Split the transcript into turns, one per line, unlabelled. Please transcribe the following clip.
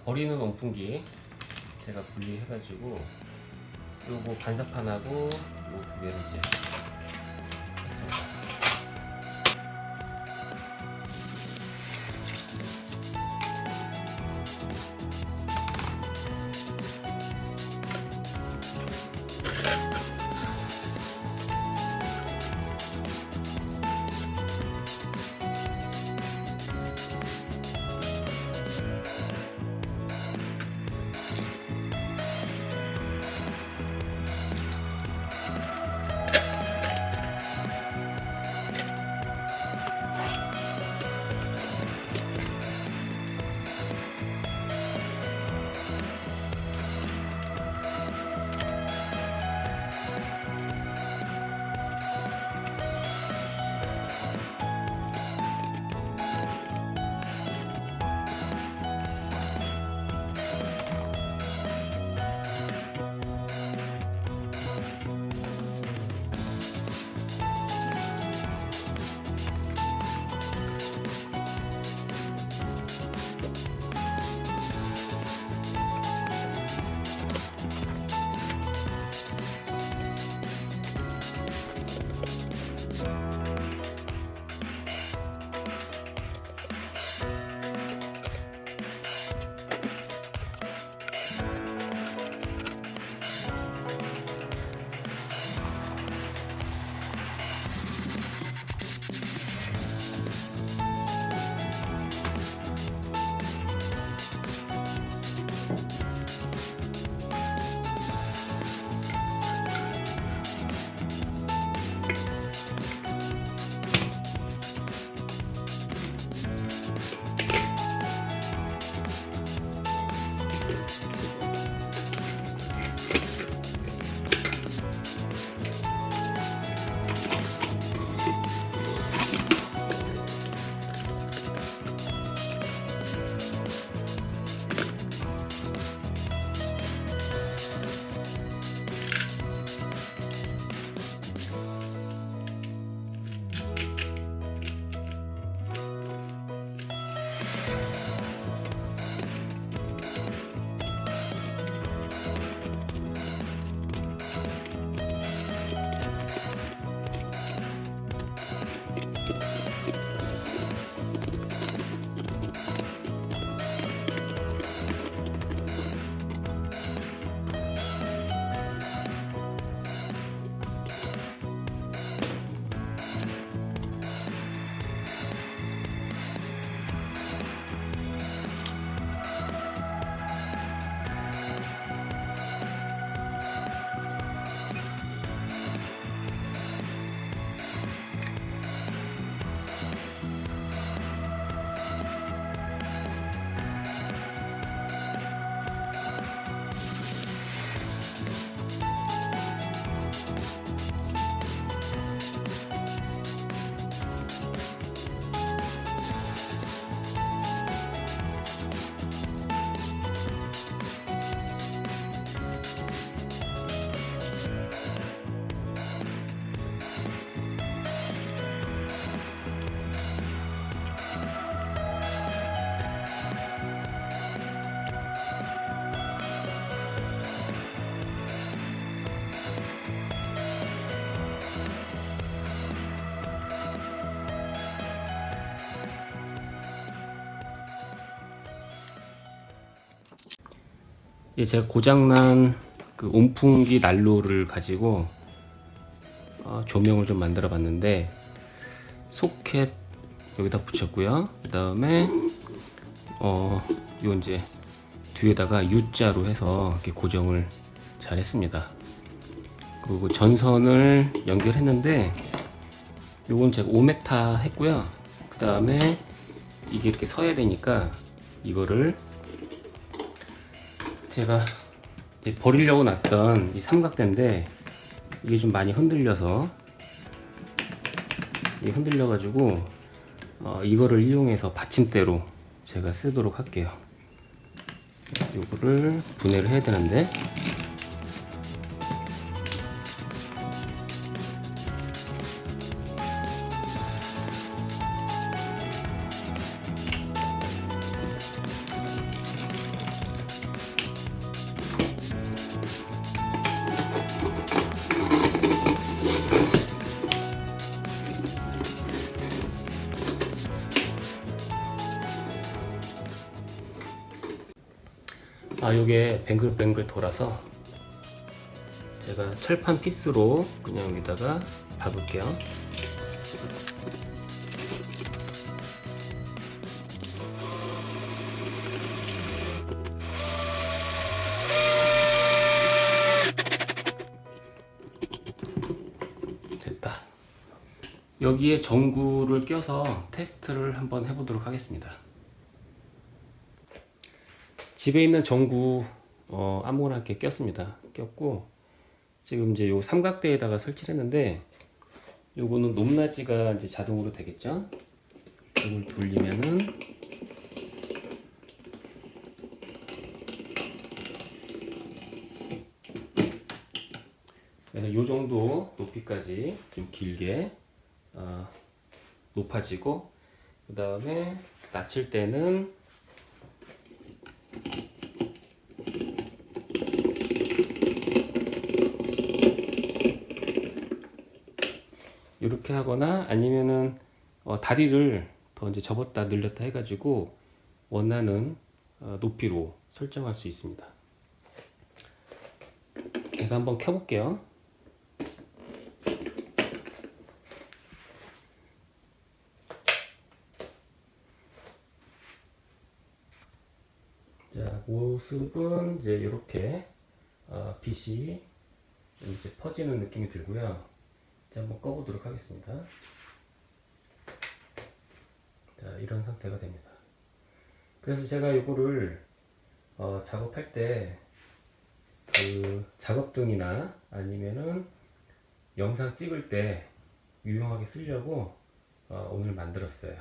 버리는 온풍기 제가 분리해가지고 요거 반사판하고 요 두 개를 이제 했습니다. 제가 고장난 그 온풍기 난로를 가지고 조명을 좀 만들어 봤는데, 소켓 여기다 붙였고요. 그 다음에 요 이제 뒤에다가 U자로 해서 이렇게 고정을 잘 했습니다. 그리고 전선을 연결했는데, 요건 제가 5m 했고요. 그 다음에 이게 이렇게 서야 되니까 이거를 제가 버리려고 놨던 이 삼각대인데, 이게 좀 많이 흔들려서 가지고 이거를 이용해서 받침대로 제가 쓰도록 할게요. 이거를 분해를 해야 되는데, 요게 뱅글뱅글 돌아서 제가 철판 피스로 그냥 여기다가 박을게요. 됐다. 여기에 전구를 껴서 테스트를 한번 해보도록 하겠습니다. 집에 있는 전구 아무거나 이렇게 꼈습니다. 꼈고 지금 이제 요 삼각대에다가 설치를 했는데, 요거는 높낮이가 이제 자동으로 되겠죠. 이걸 돌리면은 그래서 요 정도 높이까지 좀 길게 높아지고, 그 다음에 낮출 때는 이렇게 하거나, 아니면은 다리를 더 이제 접었다 늘렸다 해가지고 원하는 높이로 설정할 수 있습니다. 제가 한번 켜볼게요. 자, 모습은 이제 이렇게 빛이 이제 퍼지는 느낌이 들고요. 이제 한번 꺼보도록 하겠습니다. 자, 이런 상태가 됩니다. 그래서 제가 이거를 작업할 때 그 작업등이나 아니면은 영상 찍을 때 유용하게 쓰려고 오늘 만들었어요.